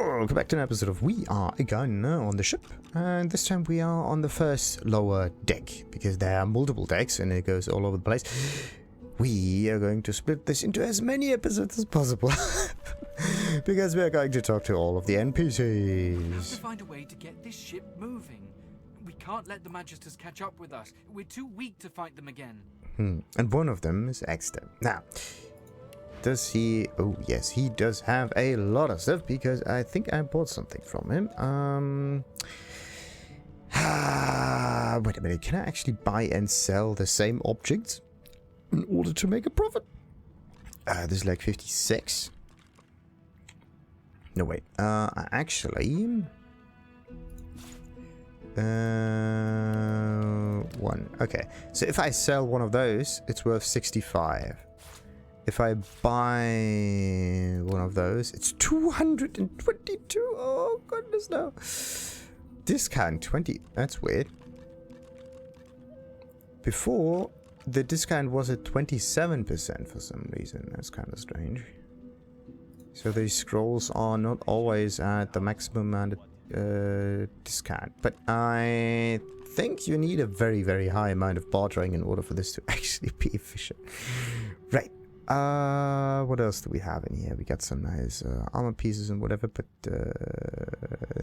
Welcome back to an episode of We Are Again on the ship, and this time we are on the first lower deck, because there are multiple decks and it goes all over the place. We are going to split this into as many episodes as possible, because we are going to talk to all of the NPCs. We have to find a way to get this ship moving. We can't let the Magisters catch up with us. We're too weak to fight them again. And one of them is Exter. Now, does he... Oh, yes, he does have a lot of stuff, because I think I bought something from him. Wait a minute. Can I actually buy and sell the same objects in order to make a profit? This is like 56. No, wait. Actually... one. Okay. So if I sell one of those, it's worth 65. If I buy one of those, it's 222. Oh, goodness, no. Discount 20. That's weird. Before, the discount was at 27% for some reason. That's kind of strange. So these scrolls are not always at the maximum and discount. But I think you need a very, very high amount of bartering in order for this to actually be efficient. Right. What else do we have in here? We got some nice armor pieces and whatever, but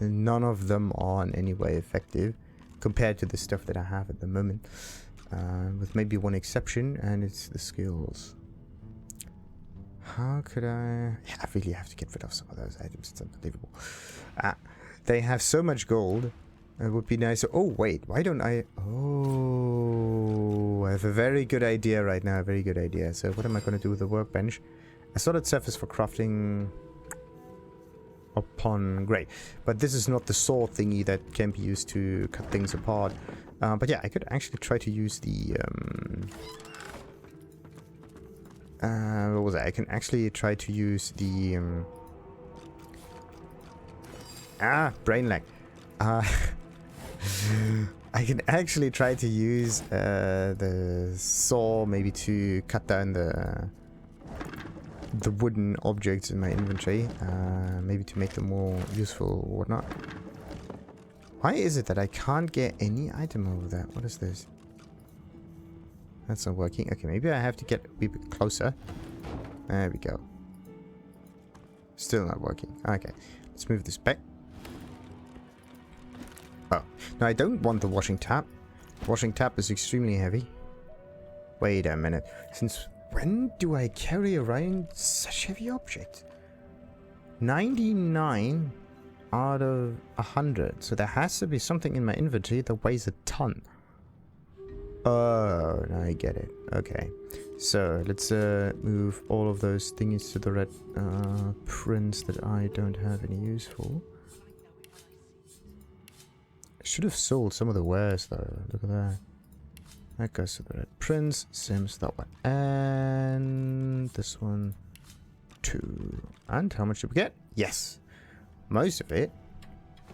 none of them are in any way effective compared to the stuff that I have at the moment. With maybe one exception, and it's the skills. How could I... Yeah, I really have to get rid of some of those items. It's unbelievable. They have so much gold. It would be nice. Oh, wait. Why don't I... Oh, I have a very good idea right now. A very good idea. So what am I going to do with the workbench? A solid surface for crafting upon... Great. But this is not the saw thingy that can be used to cut things apart. But yeah, I could actually try to use the... what was that? I can actually try to use the... brain lag. I can actually try to use the saw maybe to cut down the wooden objects in my inventory, maybe to make them more useful or whatnot. Why is it that I can't get any item over there? What is this? That's not working. Okay, maybe I have to get a wee bit closer. There we go. Still not working. Okay, let's move this back. Oh, no, I don't want the washing tap. Washing tap is extremely heavy. Wait a minute. Since when do I carry around such heavy objects? 99 out of 100. So there has to be something in my inventory that weighs a ton. Oh, now I get it. Okay. So let's move all of those thingies to the red prints that I don't have any use for. I should have sold some of the wares though. Look at that. That goes to the red prints. Same as that one. And this one too. And how much did we get? Yes. Most of it.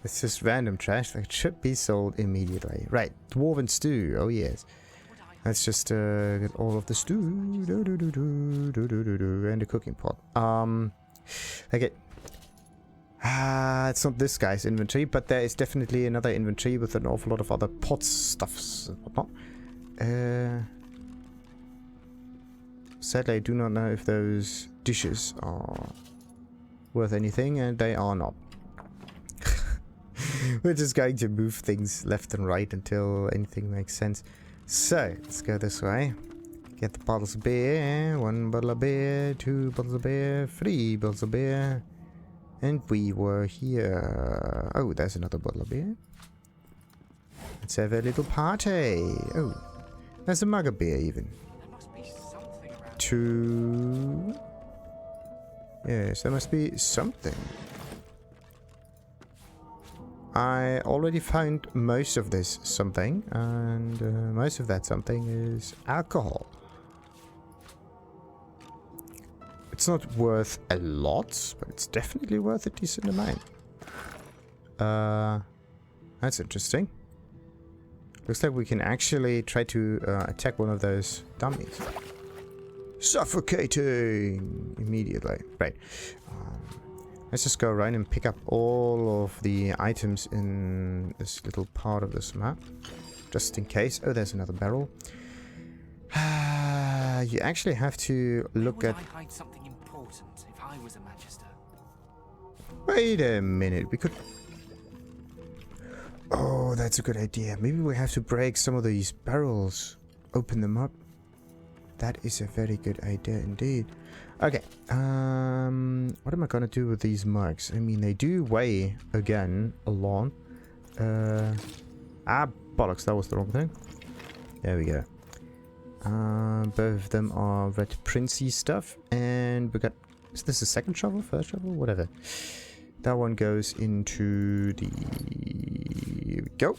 It's just random trash that should be sold immediately. Right. Dwarven stew. Oh yes. Let's just get all of the stew. And the cooking pot. Okay. It's not this guy's inventory, but there is definitely another inventory with an awful lot of other pots, stuffs, and whatnot. Sadly, I do not know if those dishes are worth anything, and they are not. We're just going to move things left and right until anything makes sense. So, let's go this way. Get the bottles of beer. 1 bottle of beer, 2 bottles of beer, 3 bottles of beer. And we were here. Oh, there's another bottle of beer. Let's have a little party. Oh, there's a mug of beer even. There must be something around. 2. Yes, there must be something. I already found most of this something, and most of that something is alcohol. It's not worth a lot, but it's definitely worth a decent amount. That's interesting. Looks like we can actually try to attack one of those dummies. Suffocating! Immediately. Right. Let's just go around and pick up all of the items in this little part of this map. Just in case. Oh, there's another barrel. You actually have to look at... Why would I hide something important if I was a Magister? Wait a minute, we could... Oh, that's a good idea. Maybe we have to break some of these barrels. Open them up. That is a very good idea indeed. Okay, what am I gonna do with these mugs? I mean, they do weigh, again, a lot. Bollocks, that was the wrong thing. There we go. Both of them are red princey stuff. And we got... Is this the second shovel? First shovel? Whatever. That one goes into the... Here we go.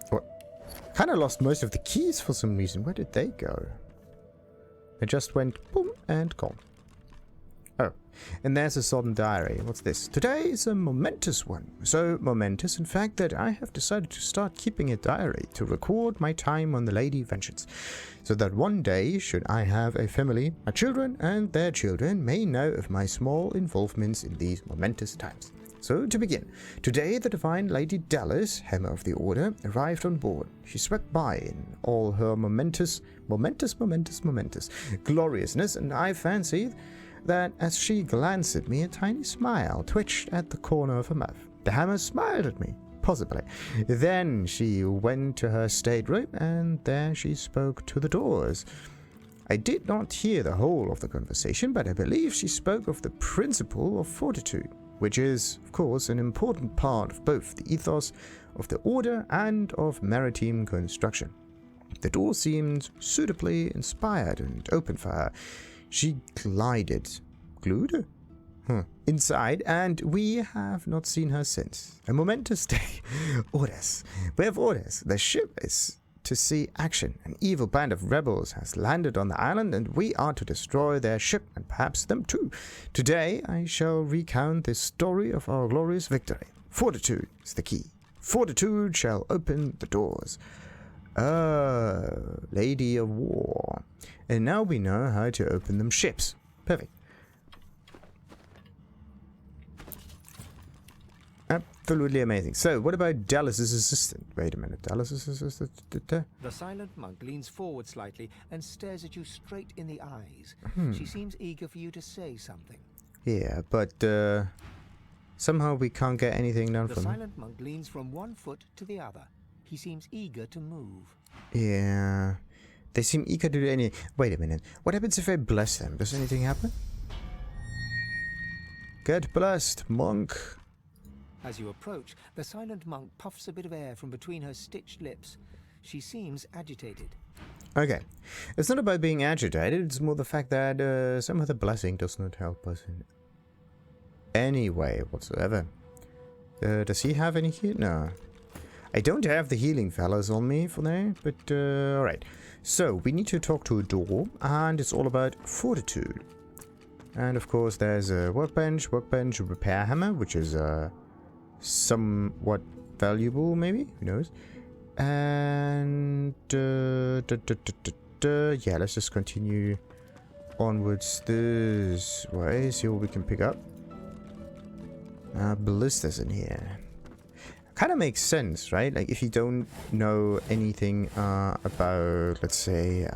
What? Kind of lost most of the keys for some reason. Where did they go? They just went boom and gone. Oh, and there's a Sodden Diary. What's this? Today is a momentous one. So momentous, in fact, that I have decided to start keeping a diary to record my time on the Lady Vengeance, so that one day, should I have a family, my children and their children may know of my small involvements in these momentous times. So, to begin, today the divine Lady Dallas, Hammer of the Order, arrived on board. She swept by in all her momentous gloriousness, and I fancied that as she glanced at me, a tiny smile twitched at the corner of her mouth. The Hammer smiled at me, possibly. Then she went to her stateroom, and there she spoke to the doors. I did not hear the whole of the conversation, but I believe she spoke of the principle of fortitude, which is, of course, an important part of both the ethos of the Order and of maritime construction. The door seemed suitably inspired and open for her. She glided, inside, and we have not seen her since. A momentous day. Orders. We have orders. The ship is to see action. An evil band of rebels has landed on the island, and we are to destroy their ship, and perhaps them too. Today I shall recount the story of our glorious victory. Fortitude is the key. Fortitude shall open the doors. Lady of War. And now we know how to open them ships. Perfect. Absolutely amazing. So, what about Dallas's assistant? Wait a minute. Dallas's assistant? The silent monk leans forward slightly and stares at you straight in the eyes. She seems eager for you to say something. Yeah, but somehow we can't get anything done from him. The silent monk leans from one foot to the other. He seems eager to move. Yeah. They seem eager to do anything. Wait a minute. What happens if I bless them? Does anything happen? Get blessed, monk. As you approach, the silent monk puffs a bit of air from between her stitched lips. She seems agitated. Okay. It's not about being agitated. It's more the fact that somehow the blessing does not help us in any way whatsoever. Does he have any heal? No. I don't have the healing fellas on me for now, but alright. So, we need to talk to a door, and it's all about fortitude. And of course, there's a workbench, repair hammer, which is somewhat valuable, maybe? Who knows? And yeah, let's just continue onwards this way, see what we can pick up. Ballistas in here. Kind of makes sense, right? Like, if you don't know anything about, let's say,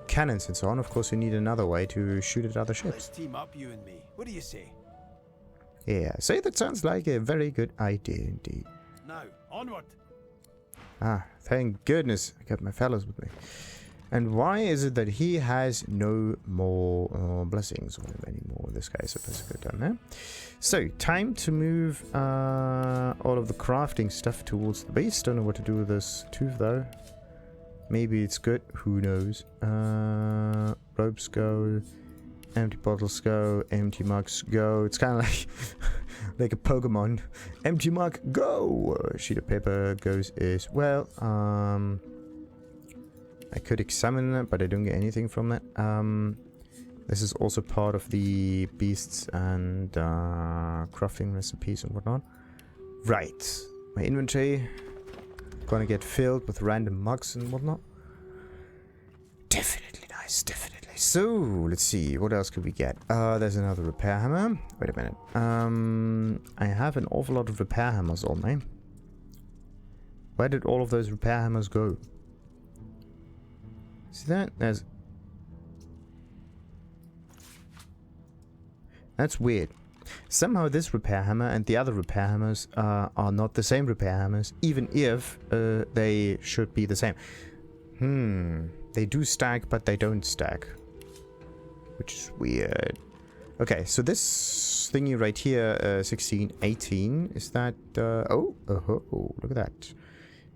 cannons and so on, of course you need another way to shoot at other ships. Let's team up, you and me. What do you say? Yeah, say that sounds like a very good idea indeed. Now, onward. Thank goodness I got my fellows with me. And why is it that he has no more blessings on him anymore? This guy is supposed to go down there. So, time to move all of the crafting stuff towards the base. Don't know what to do with this tooth though. Maybe it's good. Who knows? Ropes go. Empty bottles go. Empty mugs go. It's kind of like like a Pokemon. Empty mug go. Sheet of paper goes as well. I could examine that, but I don't get anything from that. This is also part of the beasts and crafting recipes and whatnot. Right. My inventory gonna get filled with random mugs and whatnot. Definitely nice, definitely. So, let's see, what else could we get? There's another repair hammer. Wait a minute. I have an awful lot of repair hammers on me. Where did all of those repair hammers go? See that? That's weird. Somehow this repair hammer and the other repair hammers are not the same repair hammers, even if they should be the same. They do stack, but they don't stack. Which is weird. Okay, so this thingy right here, 16, 18, is that... oh, look at that.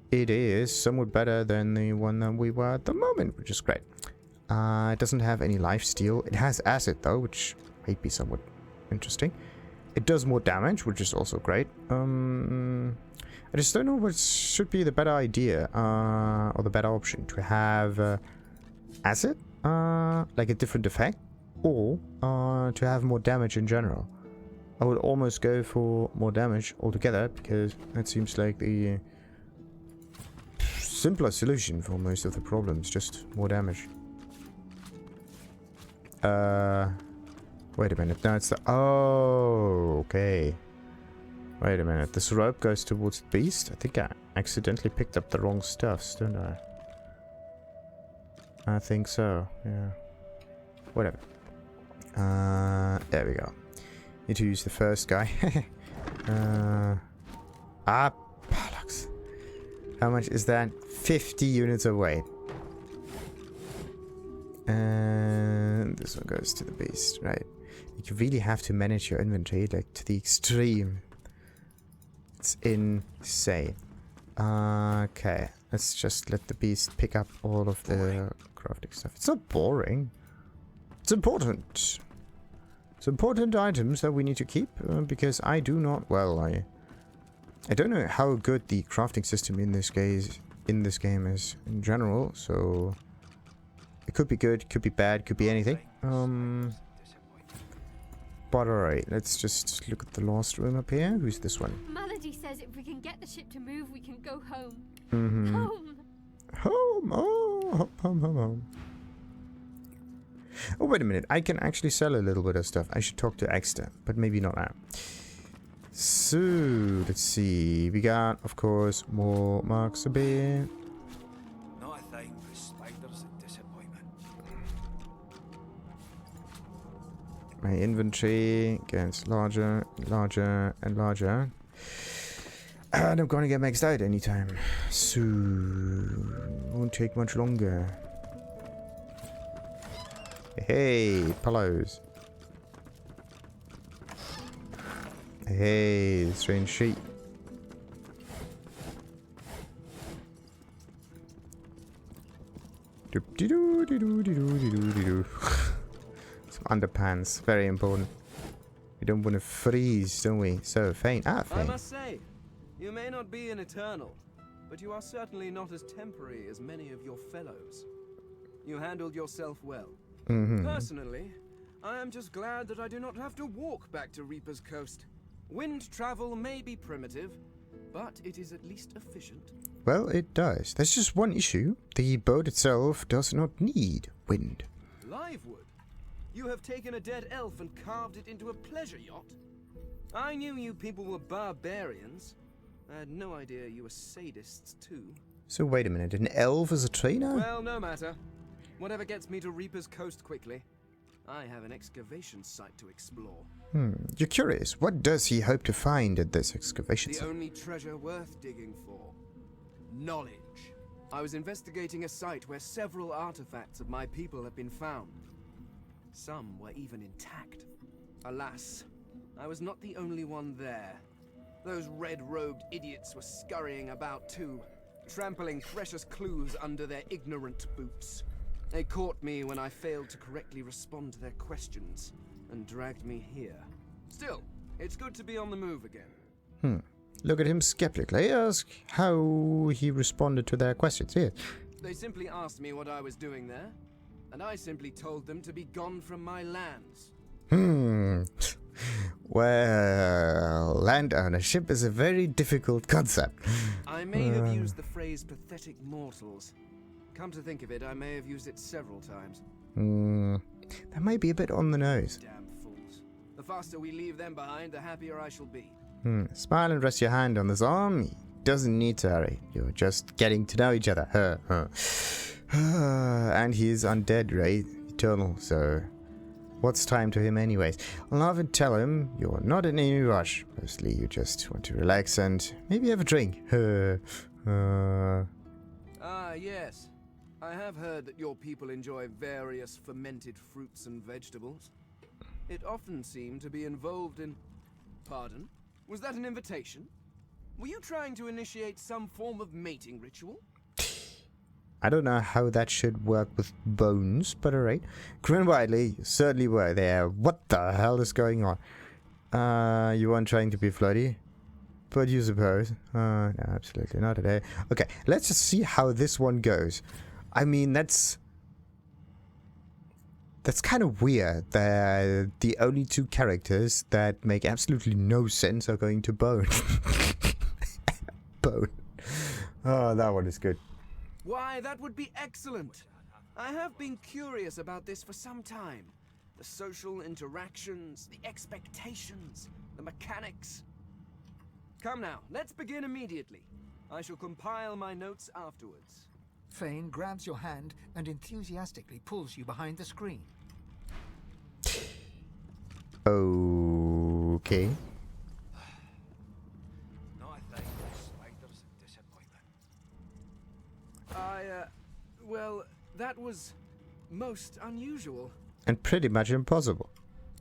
It is somewhat better than the one that we were at the moment, which is great. It doesn't have any lifesteal. It has acid, though, which might be somewhat interesting. It does more damage, which is also great. I just don't know what should be the better idea, or the better option. To have acid, like a different effect, or to have more damage in general. I would almost go for more damage altogether, because that seems like the simpler solution for most of the problems, just more damage. Wait a minute, no, it's the... oh, okay. Wait a minute, this rope goes towards the beast? I think I accidentally picked up the wrong stuffs, didn't I? I think so, yeah. Whatever. There we go. Need to use the first guy. Bollocks. How much is that? 50 units of weight. And this one goes to the beast, right? You really have to manage your inventory, like, to the extreme. It's insane. Okay, let's just let the beast pick up all of the crafting stuff. It's not boring. It's important. It's important items that we need to keep, because I do not... well, I don't know how good the crafting system in this game is in general, so... it could be good, could be bad, could be anything. But alright, let's just look at the last room up here. Who's this one? Melody says if we can get the ship to move, we can go home. Home! Oh, home. Oh, wait a minute. I can actually sell a little bit of stuff. I should talk to Exter, but maybe not now. So, let's see. We got, of course, more marks a bit. Not a thing for spiders and disappointment. My inventory gets larger, larger, and larger. And I'm gonna get maxed out anytime soon. Won't take much longer. Hey, pillows. Hey, strange sheep. Some underpants, very important. We don't want to freeze, don't we? So, Fane. I Fane. must say, you may not be an eternal, but you are certainly not as temporary as many of your fellows. You handled yourself well. Personally, I am just glad that I do not have to walk back to Reaper's Coast. Wind travel may be primitive, but it is at least efficient. Well, it does. There's just one issue. The boat itself does not need wind. Livewood? You have taken a dead elf and carved it into a pleasure yacht? I knew you people were barbarians. I had no idea you were sadists too. So wait a minute, an elf is a trainer? Well, no matter. Whatever gets me to Reaper's Coast quickly. I have an excavation site to explore. You're curious. What does he hope to find at this excavation The site? only treasure worth digging for. Knowledge. I was investigating a site where several artifacts of my people have been found. Some were even intact. Alas, I was not the only one there. Those red-robed idiots were scurrying about too, trampling precious clues under their ignorant boots. They caught me when I failed to correctly respond to their questions, and dragged me here. Still, it's good to be on the move again. Look at him skeptically. Ask how he responded to their questions. Here. They simply asked me what I was doing there, and I simply told them to be gone from my lands. Well, land ownership is a very difficult concept. I may have used the phrase pathetic mortals. Come to think of it, I may have used it several times. That might be a bit on the nose. Damn fools. The faster we leave them behind, the happier I shall be. Smile and rest your hand on this arm. He doesn't need to hurry. You're just getting to know each other. And he's undead, right? Eternal, so... what's time to him anyways? I'll have to tell him you're not in any rush. Mostly you just want to relax and maybe have a drink. Ah, yes. I have heard that your people enjoy various fermented fruits and vegetables. It often seemed to be involved in... Pardon? Was that an invitation? Were you trying to initiate some form of mating ritual? I don't know how that should work with bones, but alright. Grin widely, you certainly were there. What the hell is going on? You weren't trying to be flirty? But you suppose? No, absolutely not today. Okay, let's just see how this one goes. I mean, that's kind of weird that the only two characters that make absolutely no sense are going to bone. Bone. Oh, that one is good. Why, that would be excellent. I have been curious about this for some time. The social interactions, the expectations, the mechanics. Come now, let's begin immediately. I shall compile my notes afterwards. Fane grabs your hand and enthusiastically pulls you behind the screen. Okay. No, I think spiders and disappointment. Well, that was most unusual. And pretty much impossible.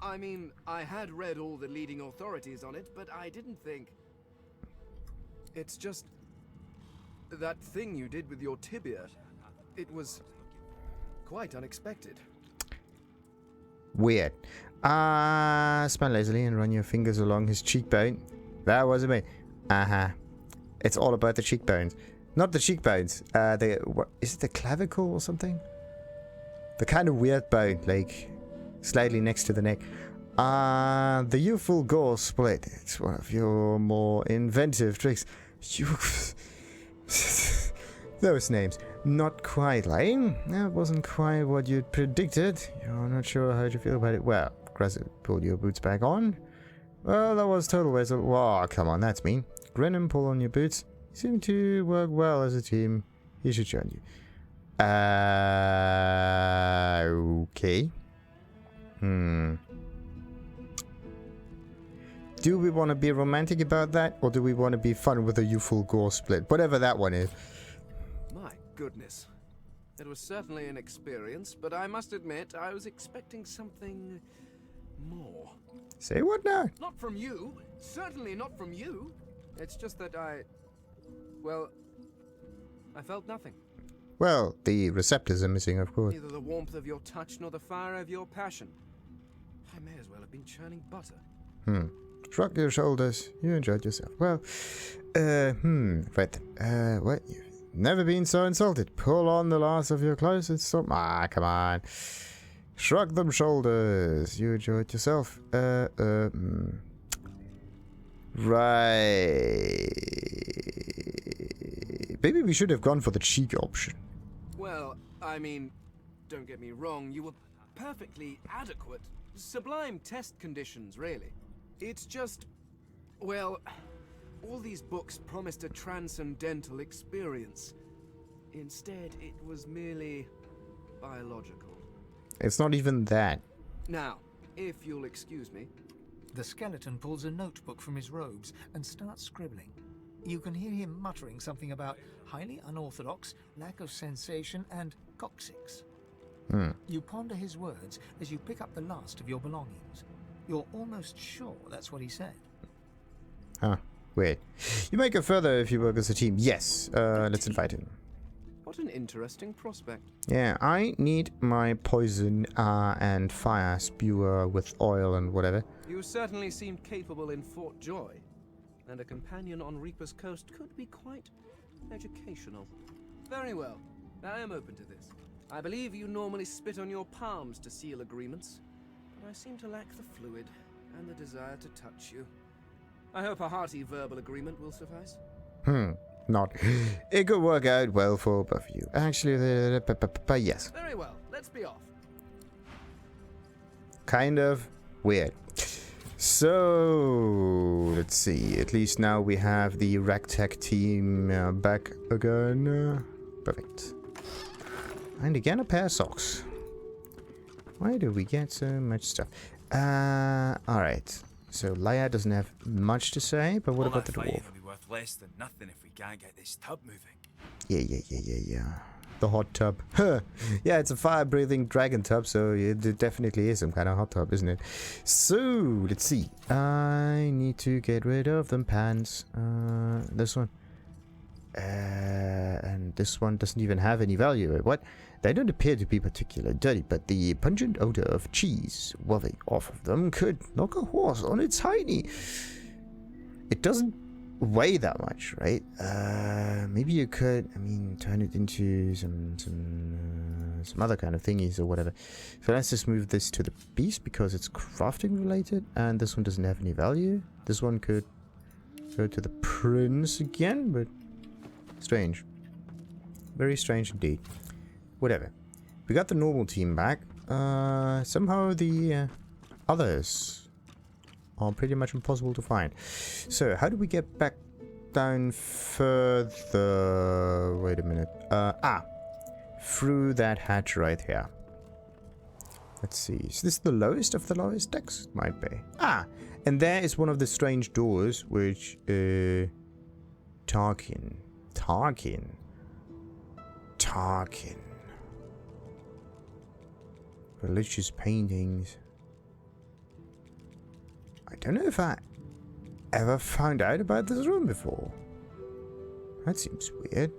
I mean, I had read all the leading authorities on it, but I didn't think... It's just... that thing you did with your tibia. It was... quite unexpected. Weird. Smile lazily and run your fingers along his cheekbone. That wasn't me. It's all about the cheekbones. Not the cheekbones. What is it, the clavicle or something? The kind of weird bone, like slightly next to the neck. The youthful gore split. It's one of your more inventive tricks. Those names. Not quite lame. That wasn't quite what you'd predicted. You're not sure how you feel about it. Well, aggressive. Pull your boots back on. Well, that was total waste of... oh, come on, that's mean. Grin and pull on your boots. You seem to work well as a team. He should join you. Okay. Do we want to be romantic about that, or do we want to be fun with a youthful gore split? Whatever that one is. My goodness. It was certainly an experience, but I must admit I was expecting something more. Say what now? Not from you. Certainly not from you. It's just that well, I felt nothing. Well, the receptors are missing, of course. Neither the warmth of your touch nor the fire of your passion. I may as well have been churning butter. Shrug your shoulders. You enjoyed yourself. Well, right. What? You've never been so insulted. Pull on the last of your clothes and stop. Ah, come on. Shrug them shoulders. You enjoyed yourself. Right. Maybe we should have gone for the cheek option. Well, I mean, don't get me wrong, you were perfectly adequate. Sublime test conditions, really. It's just, well, all these books promised a transcendental experience. Instead, it was merely biological. It's not even that. Now, if you'll excuse me. The skeleton pulls a notebook from his robes and starts scribbling. You can hear him muttering something about highly unorthodox, lack of sensation, and coccyx. You ponder his words as you pick up the last of your belongings. You're almost sure that's what he said. Huh. Weird. You might go further if you work as a team. Yes. Let's invite him. What an interesting prospect. Yeah, I need my poison and fire spewer with oil and whatever. You certainly seemed capable in Fort Joy, and a companion on Reaper's Coast could be quite educational. Very well, I am open to this. I believe you normally spit on your palms to seal agreements, but I seem to lack the fluid and the desire to touch you. I hope a hearty verbal agreement will suffice. Not. It could work out well for both of you. Actually, yes. Very well, let's be off. kind of weird. So, let's see. At least now we have the Ragtag team back again. Perfect. And again a pair of socks. Why do we get so much stuff? Alright. So, Laia doesn't have much to say, but what about the dwarf? Will be worth less than nothing if we can't get this tub moving. Yeah. The hot tub. Yeah, it's a fire-breathing dragon tub, so it definitely is some kind of hot tub, isn't it? So, let's see. I need to get rid of them pants. This one. And this one doesn't even have any value. What? They don't appear to be particularly dirty, but the pungent odor of cheese wafting off of them could knock a horse on its hiney. It doesn't weigh that much, right? Maybe you could, I mean, turn it into some other kind of thingies or whatever. So let's just move this to the beast because it's crafting related, and this one doesn't have any value. This one could go to the prince again, but strange. Very strange indeed. Whatever. We got the normal team back. Somehow the others are pretty much impossible to find. So, how do we get back down further? Wait a minute. Through that hatch right here. Let's see. Is this the lowest of the lowest decks? Might be. And there is one of the strange doors, which Tarkin. Religious paintings. I don't know if I ever found out about this room before. That seems weird.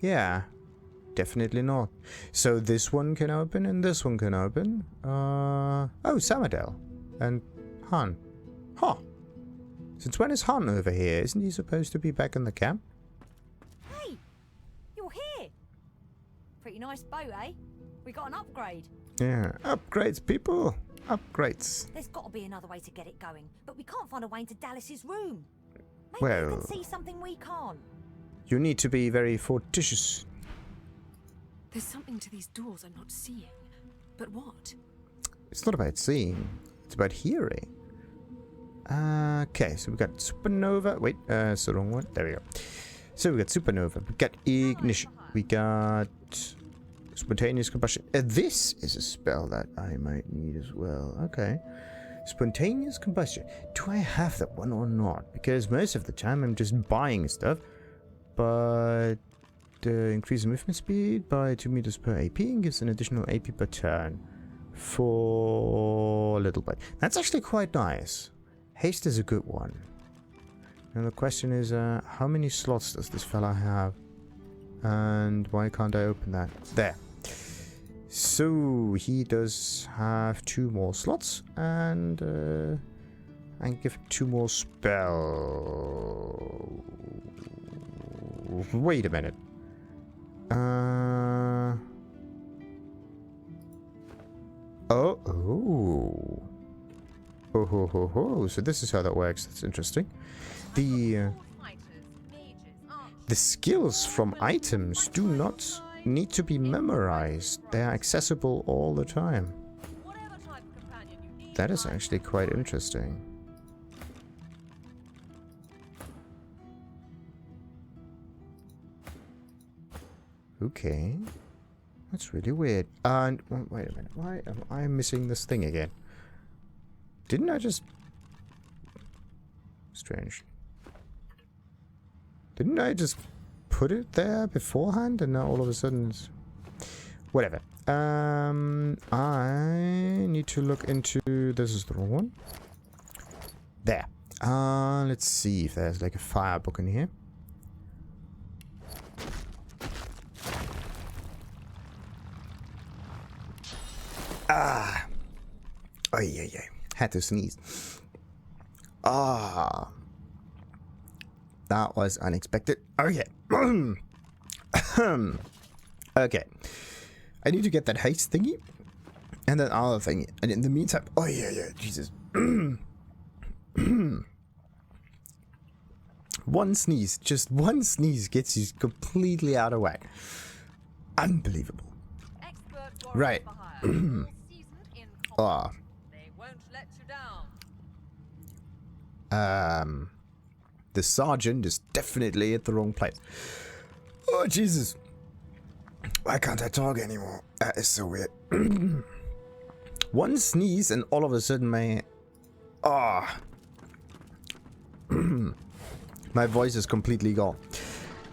Yeah, definitely not. So this one can open and this one can open. Oh, Samadel and Han. Huh. Since when is Han over here? Isn't he supposed to be back in the camp? Hey, you're here. Pretty nice boat, eh? We got an upgrade. Yeah, upgrades, people. Upgrades. There's got to be another way to get it going, but we can't find a way into Dallas's room. Maybe Well, you can see something we can't. You need to be very fortitious. There's something to these doors I'm not seeing. But what? It's not about seeing. It's about hearing. Okay, so we got supernova. Wait, it's the wrong one. There we go. So we got supernova. We got ignition. We got spontaneous combustion. This is a spell that I might need as well. Okay. Spontaneous combustion. Do I have that one or not? Because most of the time I'm just buying stuff. But increase movement speed by 2 meters per AP and gives an additional AP per turn for a little bit. That's actually quite nice. Haste is a good one. And the question is, how many slots does this fella have? And why can't I open that? There. So he does have 2 more slots, and give him 2 more spell. Wait a minute. So this is how that works. That's interesting. The skills from items do not need to be memorized. They are accessible all the time. That is actually quite interesting. Okay. That's really weird. And wait a minute. Why am I missing this thing again? Didn't I just... Strange. Didn't I just put it there beforehand and now all of a sudden it's... Whatever. I need to look into... This is the wrong one. There. Let's see if there's like a fire book in here. Oh yeah. Had to sneeze. That was unexpected. Okay. Okay. I need to get that haste thingy. And that other thingy. And in the meantime... Oh yeah. Jesus. One sneeze. Just one sneeze gets you completely out of whack. Unbelievable. Right. Ah. They won't let you down. The sergeant is definitely at the wrong place. Oh, Jesus. Why can't I talk anymore? That is so weird. One sneeze and all of a sudden my... my voice is completely gone.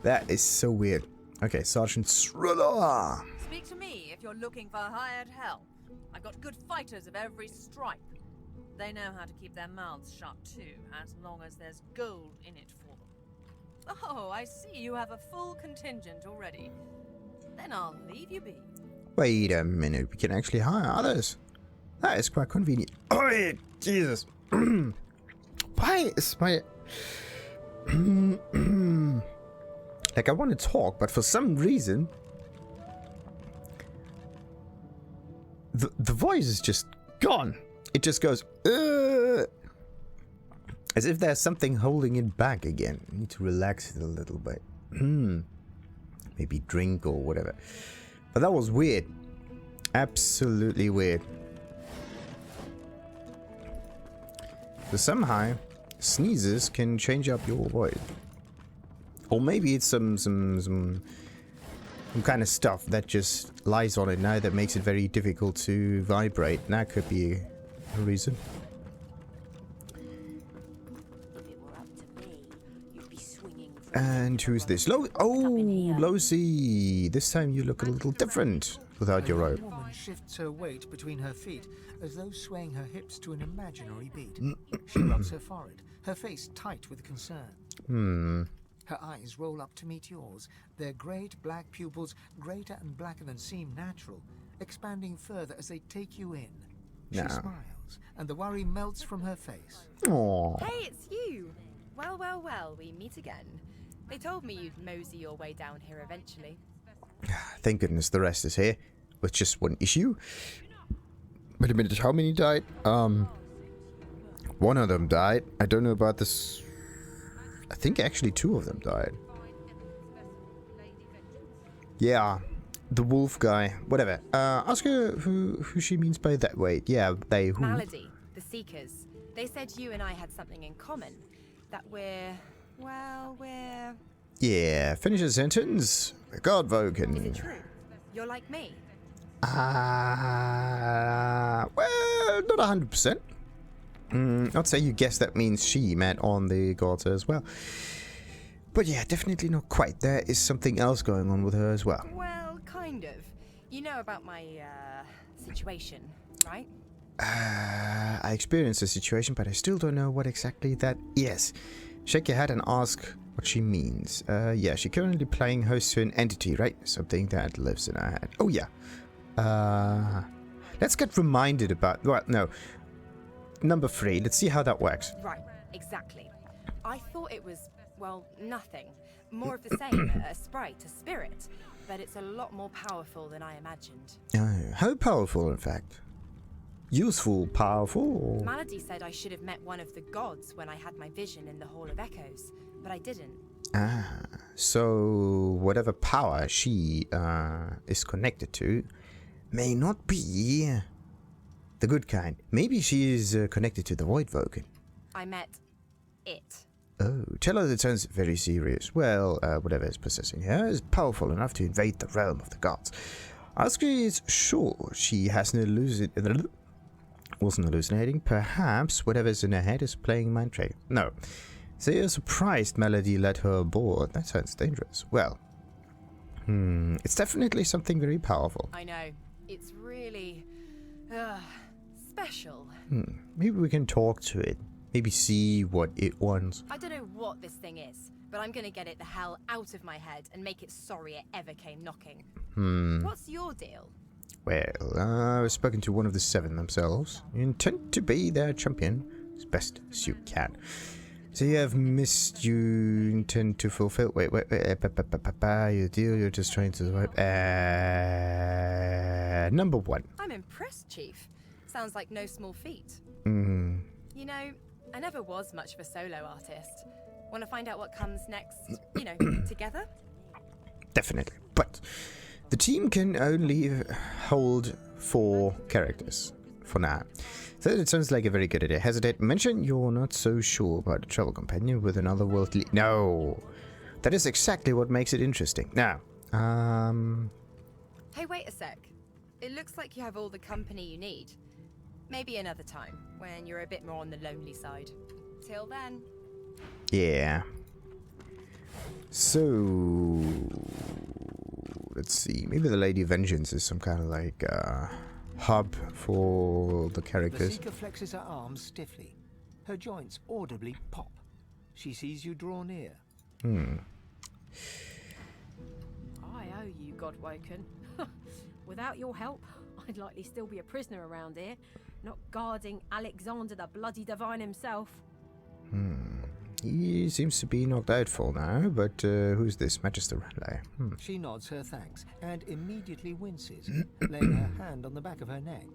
That is so weird. Okay, Sergeant Zrilla. Speak to me if you're looking for hired help. I've got good fighters of every stripe. They know how to keep their mouths shut too, as long as there's gold in it for them. Oh, I see you have a full contingent already. Then I'll leave you be. Wait a minute, we can actually hire others. That is quite convenient. Oh, Jesus. Why is my... like, I want to talk, but for some reason... The voice is just gone. It just goes... as if there's something holding it back again. I need to relax it a little bit. Maybe drink or whatever. But that was weird. Absolutely weird. So somehow, sneezes can change up your voice. Or maybe it's some kind of stuff that just lies on it now that makes it very difficult to vibrate. That could be a reason. And who's this? Lohse! This time you look a little different without your robe. The woman shifts her weight between her feet as though swaying her hips to an imaginary beat. She rubs her forehead, her face tight with concern. Her eyes roll up to meet yours, their great black pupils, greater and blacker than seem natural, expanding further as they take you in. She smiles, and the worry melts from her face. Aww. Hey, it's you! Well, well, well, we meet again. They told me you'd mosey your way down here eventually. Thank goodness the rest is here, with just one issue. Wait a minute, how many died? One of them died. I don't know about this. I think actually two of them died. Yeah, the wolf guy. Whatever. Ask her who she means by that. Wait, yeah, they who? Malady, the Seekers. They said you and I had something in common. That we're... well, we're... Yeah, finish a sentence. God, Voken. Is it true? You're like me? Well, not 100%. I'd say you guess that means she met on the gods as well. But yeah, definitely not quite. There is something else going on with her as well. Well, kind of. You know about my, situation, right? I experienced the situation, but I still don't know what exactly that is. Shake your head and ask what she means. Yeah, she's currently playing host to an entity, right? Something that lives in her head. Oh, yeah. Let's get reminded about... well, no. Number 3. Let's see how that works. Right, exactly. I thought it was, well, nothing. More of the same, a sprite, a spirit. But it's a lot more powerful than I imagined. How powerful, in fact? Useful, powerful? Or... Malady said I should have met one of the gods when I had my vision in the Hall of Echoes, but I didn't. So whatever power she is connected to may not be the good kind. Maybe she is connected to the Void Voken. I met it. Oh, tell her that sounds very serious. Well, whatever is possessing her is powerful enough to invade the realm of the gods. Ask her is sure she hasn't wasn't hallucinating. Perhaps whatever's in her head is playing mind trick. No. So you're surprised Malady let her aboard. That sounds dangerous. Well, it's definitely something very powerful. I know. It's really special. Maybe we can talk to it. Maybe see what it wants. I don't know what this thing is, but I'm gonna get it the hell out of my head and make it sorry it ever came knocking. What's your deal? Well, I've spoken to one of the 7 themselves. You intend to be their champion as best as you can. So you have missed, you intend to fulfill... Wait, your deal, you're just trying to survive. Number 1. I'm impressed, Chief. Sounds like no small feat. You know, I never was much of a solo artist. Want to find out what comes next, you know, together? Definitely. But The team can only hold 4 characters for now. So it sounds like a very good idea. Hesitate. Mention you're not so sure about a travel companion with another worldly... No! That is exactly what makes it interesting. Now, Hey, wait a sec. It looks like you have all the company you need. Maybe another time, when you're a bit more on the lonely side. Till then. yeah. So... let's see. Maybe the Lady Vengeance is some kind of like hub for the The characters. Seeker flexes her arms stiffly. Her joints audibly pop. She sees you draw near. I owe you, Godwoken. Without your help, I'd likely still be a prisoner around here, not guarding Alexander the bloody divine himself. He seems to be knocked out for now, but who's this Magister Ranley? She nods her thanks and immediately winces, laying her hand on the back of her neck.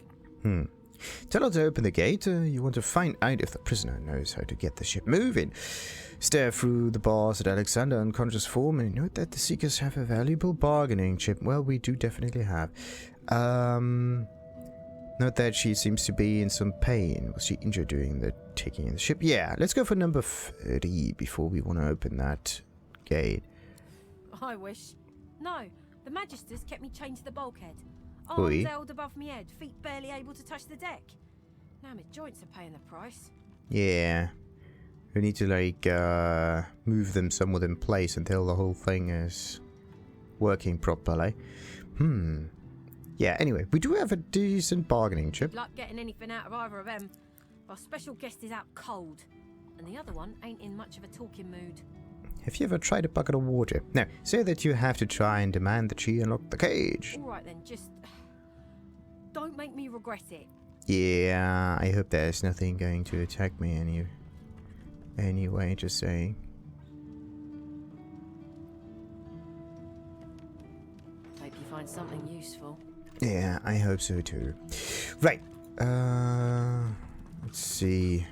Tell her to open the gate. You want to find out if the prisoner knows how to get the ship moving. Stare through the bars at Alexander unconscious form and note that the Seekers have a valuable bargaining chip. Well, we do definitely have. Note that she seems to be in some pain. Was she injured during the taking in the ship? Yeah, let's go for number 3 before we want to open that gate. I wish. No, the Magisters kept me chained to the bulkhead. Oi. Arms held above my head, feet barely able to touch the deck. Now my joints are paying the price. Yeah. We need to, like, move them somewhat in place until the whole thing is working properly. Yeah, anyway, we do have a decent bargaining chip. Good luck getting anything out of either of them. Our special guest is out cold, and the other one ain't in much of a talking mood. Have you ever tried a bucket of water? No, say that you have to try and demand that she unlock the cage. Alright then, just... don't make me regret it. Yeah, I hope there's nothing going to attack me anyway, just saying. Hope you find something useful. Yeah, I hope so too. Right, let's see.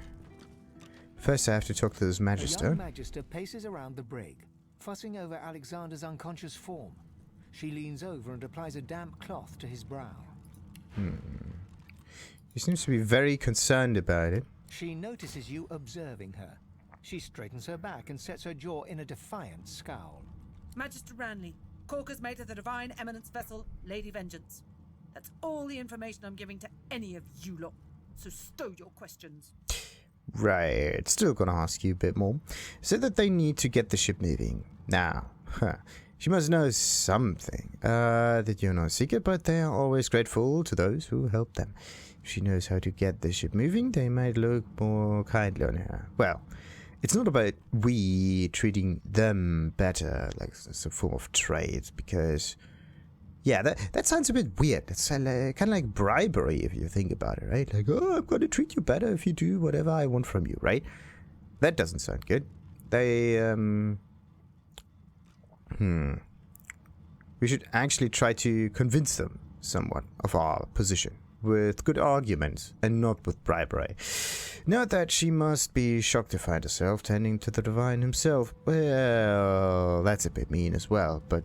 First I have to talk to this The Magister. young Magister paces around the brig, fussing over Alexander's unconscious form. She leans over and applies a damp cloth to his brow. He seems to be very concerned about it. She notices you observing her. She straightens her back and sets her jaw in a defiant scowl. Magister Ranley, Corker's mate of the Divine Eminence vessel, Lady Vengeance. That's all the information I'm giving to any of you lot, so stow your questions. Right, still gonna ask you a bit more. Say that they need to get the ship moving. Now, she must know something. That you're not a seeker, but they are always grateful to those who help them. If she knows how to get the ship moving, they might look more kindly on her. Well, it's not about we treating them better, like it's a form of trade, because... yeah, that sounds a bit weird. It's kind of like bribery if you think about it, right? Like, oh, I'm going to treat you better if you do whatever I want from you, right? That doesn't sound good. They, we should actually try to convince them somewhat of our position with good arguments and not with bribery. Note that she must be shocked to find herself tending to the divine himself. Well, that's a bit mean as well, but,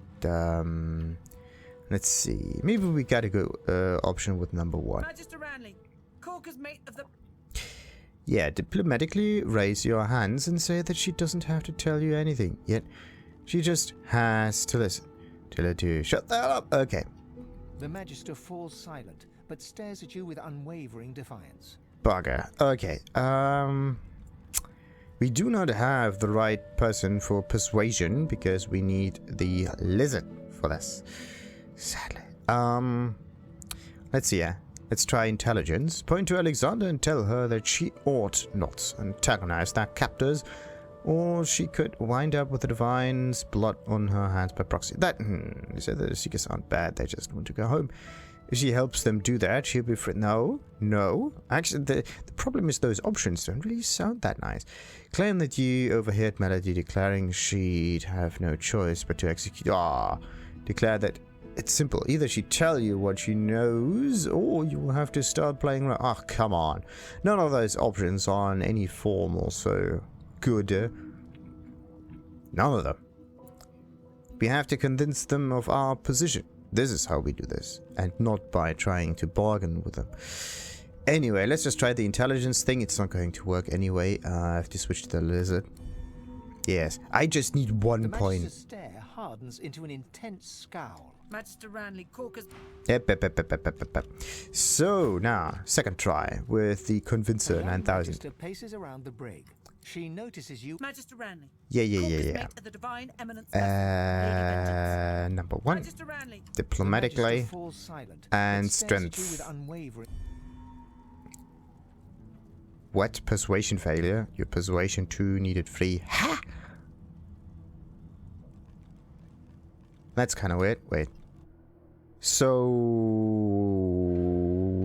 let's see. Maybe we gotta go option with number 1. Magister Ranley, Corker's mate of the... Yeah, diplomatically raise your hands and say that she doesn't have to tell you anything. Yet, she just has to listen. Tell her to shut the hell up. Okay. The Magister falls silent, but stares at you with unwavering defiance. Bugger. Okay. We do not have the right person for persuasion because we need the lizard for this. Sadly. Let's see here. Let's try intelligence. Point to Alexander and tell her that she ought not antagonize their captors, or she could wind up with the divine's blood on her hands by proxy. That, you said the Seekers aren't bad, they just want to go home. If she helps them do that, she'll be free. No. Actually, the problem is those options don't really sound that nice. Claim that you overheard Melody declaring she'd have no choice but to execute. Declare that it's simple. Either she tell you what she knows, or you will have to start playing around. Oh, come on. None of those options are in any form also good. None of them. We have to convince them of our position. This is how we do this, and not by trying to bargain with them. Anyway, let's just try the intelligence thing. It's not going to work anyway. I have to switch to the lizard. Yes, I just need 1 point. The stare hardens into an intense scowl. Magister Ranley, Corker's... Yep. So, now, second try with the Convincer 9000. Magister paces around the brig. She notices you... Magister Ranley. Yeah. The Divine Eminence Vessel, Number 1. Magister Ranley. Diplomatically. falls silent, And but stares at you strength. with unwavering... What? Persuasion failure? Your persuasion 2 needed 3. Ha! That's kind of weird. Wait. So...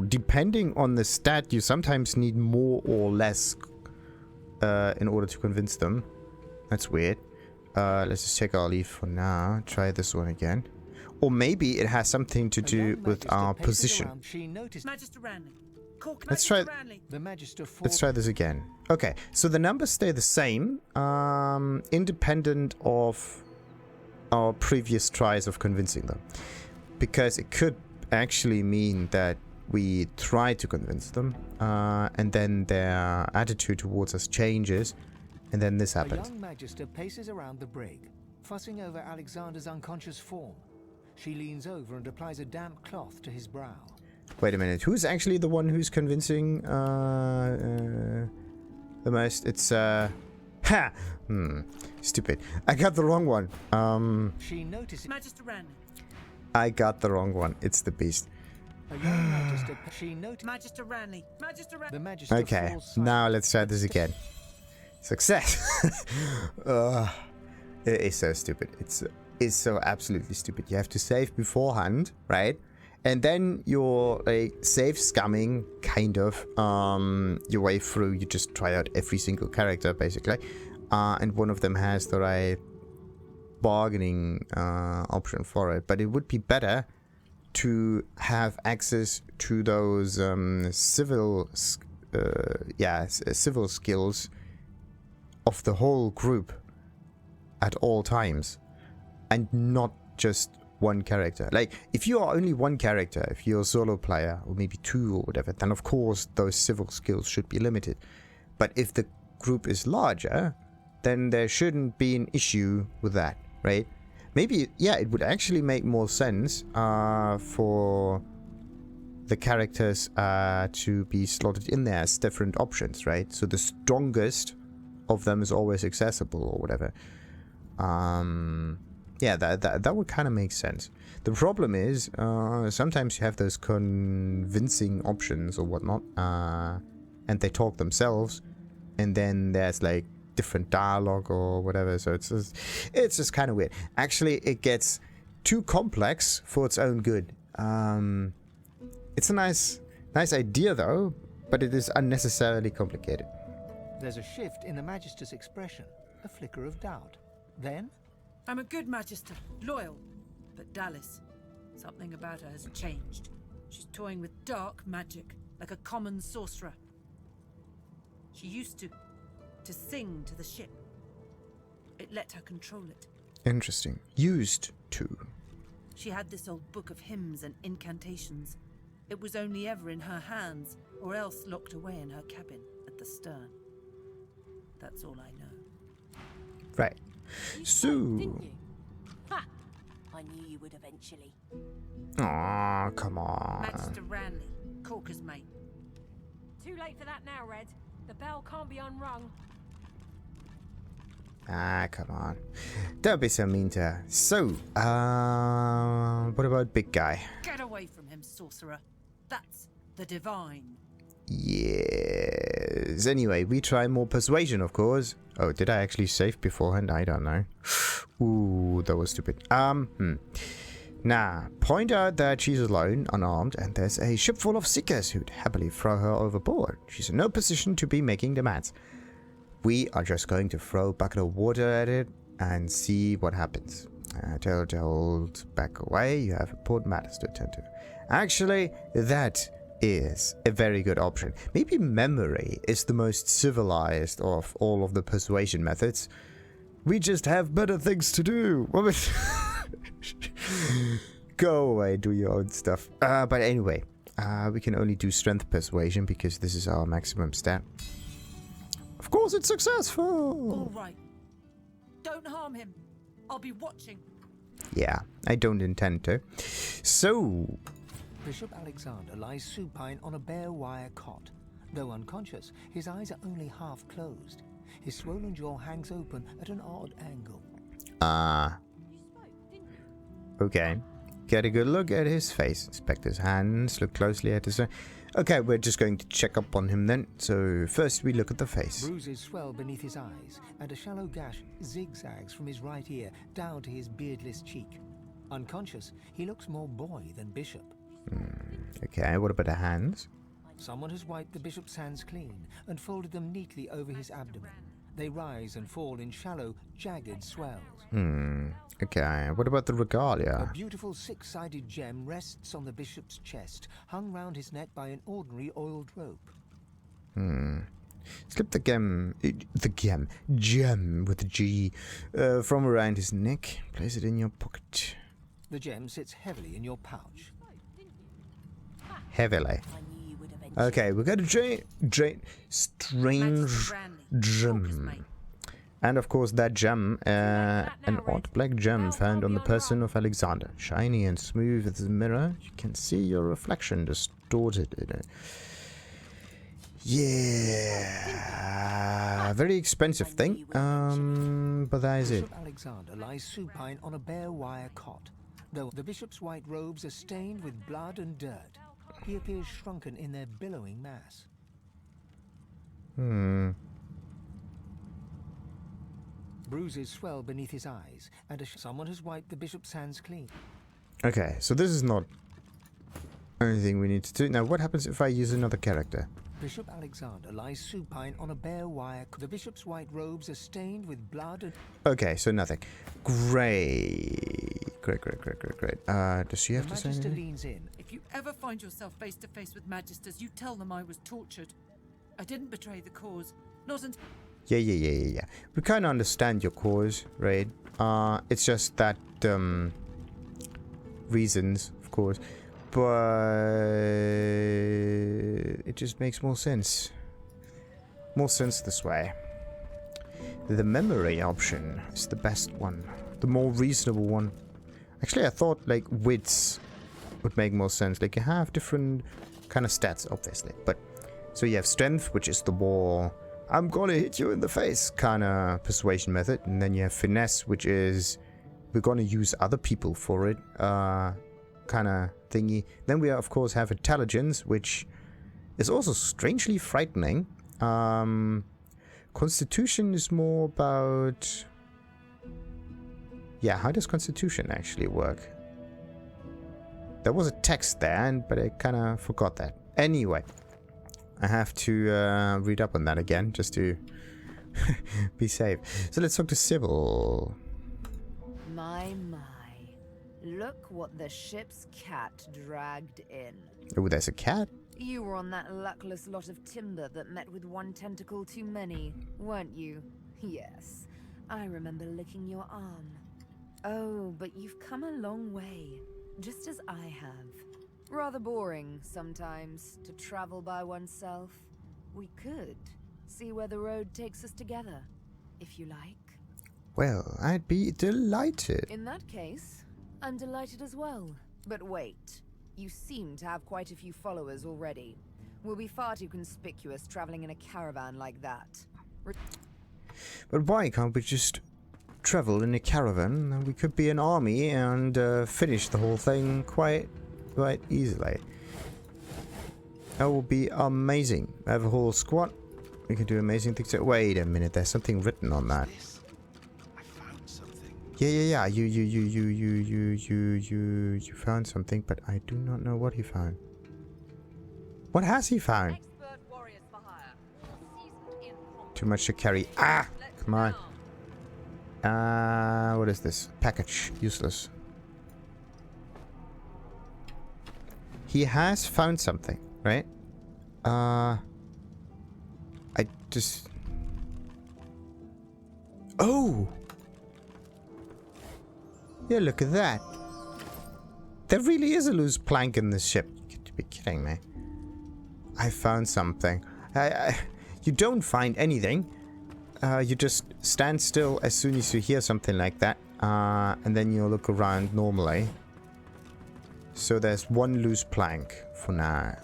depending on the stat, you sometimes need more or less in order to convince them. That's weird. Let's just take our leave for now. Try this one again. Or maybe it has something to do with our position. Magister Ranley. Let's try. The Magister Let's try this again. Okay, so the numbers stay the same, independent of our previous tries of convincing them, because it could actually mean that we try to convince them, and then their attitude towards us changes, and then this happens. A young Magister paces around the brig, fussing over Alexander's unconscious form. She leans over and applies a damp cloth to his brow. Wait a minute, who's actually the one who's convincing the most? It's stupid. I got the wrong one. She notices Magister Ranley. I got the wrong one. It's the beast. A young Magister she notices Magister Ranley. Magister Ranley. the Magister Okay, falls silent. now let's try this again. Success. It is so stupid. It's so absolutely stupid. You have to save beforehand, right? And then you're like save scamming kind of your way through. You just try out every single character basically, and one of them has the right bargaining option for it. But it would be better to have access to those civil skills of the whole group at all times, and not just one character. Like, if you are only one character, if you're a solo player, or maybe 2 or whatever, then of course those civil skills should be limited. But if the group is larger, then there shouldn't be an issue with that, right? Maybe, yeah, it would actually make more sense for the characters to be slotted in there as different options, right? So the strongest of them is always accessible or whatever. Yeah, that would kind of make sense. The problem is, sometimes you have those convincing options or whatnot, and they talk themselves, and then there's like different dialogue or whatever, so it's just kind of weird. Actually, it gets too complex for its own good. It's a nice idea though, but it is unnecessarily complicated. There's a shift in the Magister's expression, a flicker of doubt. Then, I'm a good Magister, loyal. But Dallas, something about her has changed. She's toying with dark magic, like a common sorcerer. She used to sing to the ship. It let her control it. Interesting. Used to. She had this old book of hymns and incantations. It was only ever in her hands, or else locked away in her cabin at the stern. That's all I know. Right. You So... spoke, didn't you? Ha! I knew you would eventually. Aw, come on. Magister Ranley, Corker's mate. Too late for that now, Red. The bell can't be unrung. Ah, come on. Don't be so mean to her. So, what about big guy? Get away from him, sorcerer. That's the divine. Yes. Anyway, we try more persuasion, of course. Oh, did I actually save beforehand? I don't know. Ooh, that was stupid. Now, point out that she's alone, unarmed, and there's a ship full of seekers who'd happily throw her overboard. She's in no position to be making demands. We are just going to throw a bucket of water at it and see what happens. Tell her to hold back away. You have important matters to attend to. Actually, that is a very good option. Maybe memory is the most civilized of all of the persuasion methods. We just have better things to do. Go away, do your own stuff. But anyway, we can only do strength persuasion because this is our maximum stat. Of course, it's successful. All right. Don't harm him. I'll be watching. Yeah, I don't intend to. So, Bishop Alexandar lies supine on a bare wire cot. Though unconscious, his eyes are only half closed. His swollen jaw hangs open at an odd angle. Okay. Get a good look at his face. Inspect his hands. Look closely at his... Okay, we're just going to check up on him then. So, first we look at the face. Bruises swell beneath his eyes, and a shallow gash zigzags from his right ear down to his beardless cheek. Unconscious, he looks more boy than bishop. Okay, what about the hands? Someone has wiped the bishop's hands clean and folded them neatly over his abdomen. They rise and fall in shallow, jagged swells. Okay, what about the regalia? A beautiful six-sided gem rests on the bishop's chest, hung round his neck by an ordinary oiled rope. Slip the gem with a G, from around his neck. Place it in your pocket. The gem sits heavily in your pouch. Heavily. Okay, we got a strange gem. And of course that gem, an odd black gem found on the person of Alexander. Shiny and smooth as a mirror. You can see your reflection distorted in it. Yeah, very expensive thing. But that is it. Bishop Alexandar lies supine on a bare wire cot. Though the bishop's white robes are stained with blood and dirt, he appears shrunken in their billowing mass. Bruises swell beneath his eyes, and someone has wiped the bishop's hands clean. Okay, so this is not anything we need to do. Now, what happens if I use another character? Bishop Alexandar lies supine on a bare wire. The bishop's white robes are stained with blood and... Okay, so nothing. Great. Does she have to say Magister anything? leans in. If you ever find yourself face to face with Magisters, you tell them I was tortured. I didn't betray the cause. Not until... Yeah. We kind of understand your cause, right? It's just that, reasons, of course. But it just makes more sense. More sense this way. The memory option is the best one. The more reasonable one. Actually, I thought, like, wits would make more sense. Like, you have different kind of stats, obviously. But, so you have strength, which is the more... I'm gonna hit you in the face kind of persuasion method. And then you have finesse, which is we're gonna use other people for it kind of thingy. Then we of course have intelligence, which is also strangely frightening. Constitution is more about... Yeah, how does Constitution actually work? There was a text there, but I kind of forgot that. Anyway. I have to read up on that again, just to be safe. So let's talk to Sebille. My. Look what the ship's cat dragged in. Oh, there's a cat? You were on that luckless lot of timber that met with one tentacle too many, weren't you? Yes, I remember licking your arm. Oh, but you've come a long way, just as I have. Rather boring, sometimes, to travel by oneself. We could see where the road takes us together, if you like. Well, I'd be delighted. In that case, I'm delighted as well. But wait, you seem to have quite a few followers already. We'll be far too conspicuous traveling in a caravan like that. But why can't we just travel in a caravan? And we could be an army and finish the whole thing quite easily. That would be amazing. I have a whole squad. We can do amazing things. Wait a minute, there's something written on that. I found something. Yeah. You found something, but I do not know what he found. What has he found? Too much to carry. Ah! Come on. What is this? Package. Useless. He has found something, right? I just... Oh! Yeah, look at that. there really is a loose plank in this ship. You got to be kidding me. I found something. You don't find anything. You just stand still as soon as you hear something like that. And then you look around normally. So there's one loose plank for now.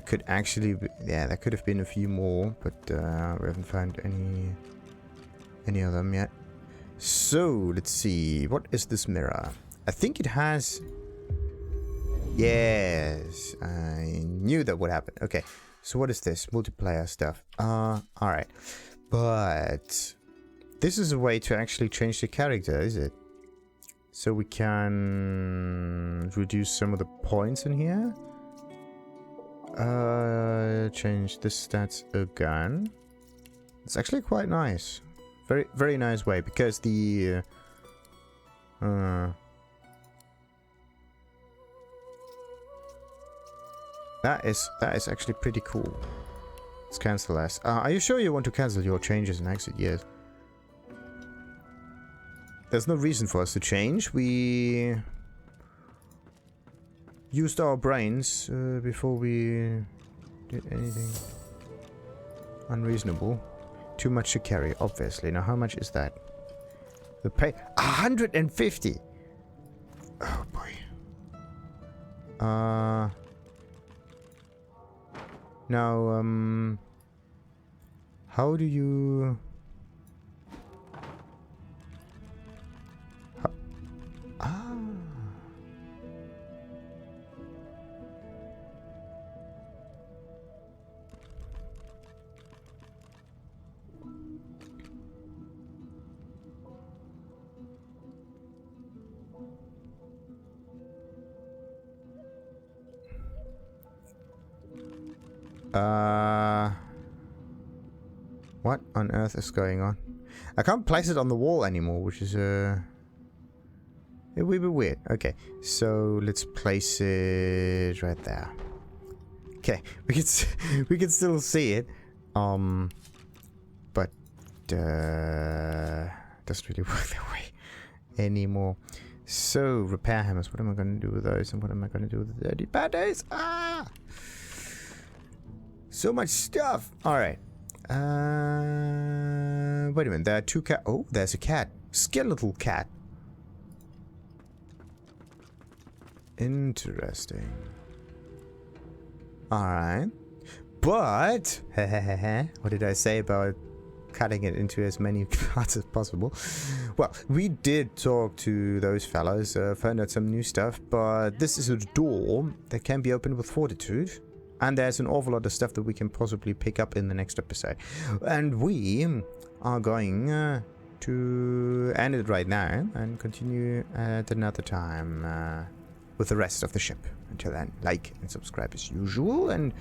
Could actually be, yeah, there could have been a few more, but we haven't found any of them yet. So let's see, what is this mirror? I think it has. Yes, I knew that would happen. Okay, so what is this? Multiplayer stuff. All right, but this is a way to actually change the character, is it? So we can reduce some of the points in here. Change the stats again. It's actually quite nice. Very, very nice way, because the that is actually pretty cool. Let's cancel this. Are you sure you want to cancel your changes and exit? Yes. There's no reason for us to change. We used our brains before we did anything unreasonable. Too much to carry, obviously. Now, how much is that? The pay 150. Oh boy. Now, how do you? What on earth is going on? I can't place it on the wall anymore, which is it will be weird. Okay, so let's place it right there. Okay, we can still see it, but doesn't really work that way anymore. So repair hammers. What am I going to do with those? And what am I going to do with the dirty bad-days? Ah! So much stuff. All right. Wait a minute. There are two cat. Oh, there's a cat. Skeletal cat. Interesting. All right. But what did I say about cutting it into as many parts as possible? Well, we did talk to those fellows, found out some new stuff, but this is a door that can be opened with fortitude. And there's an awful lot of stuff that we can possibly pick up in the next episode. And we are going to end it right now and continue at another time with the rest of the ship. Until then, like and subscribe as usual. And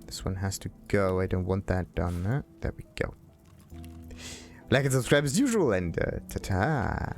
this one has to go. I don't want that done. There we go. Like and subscribe as usual. And ta-ta.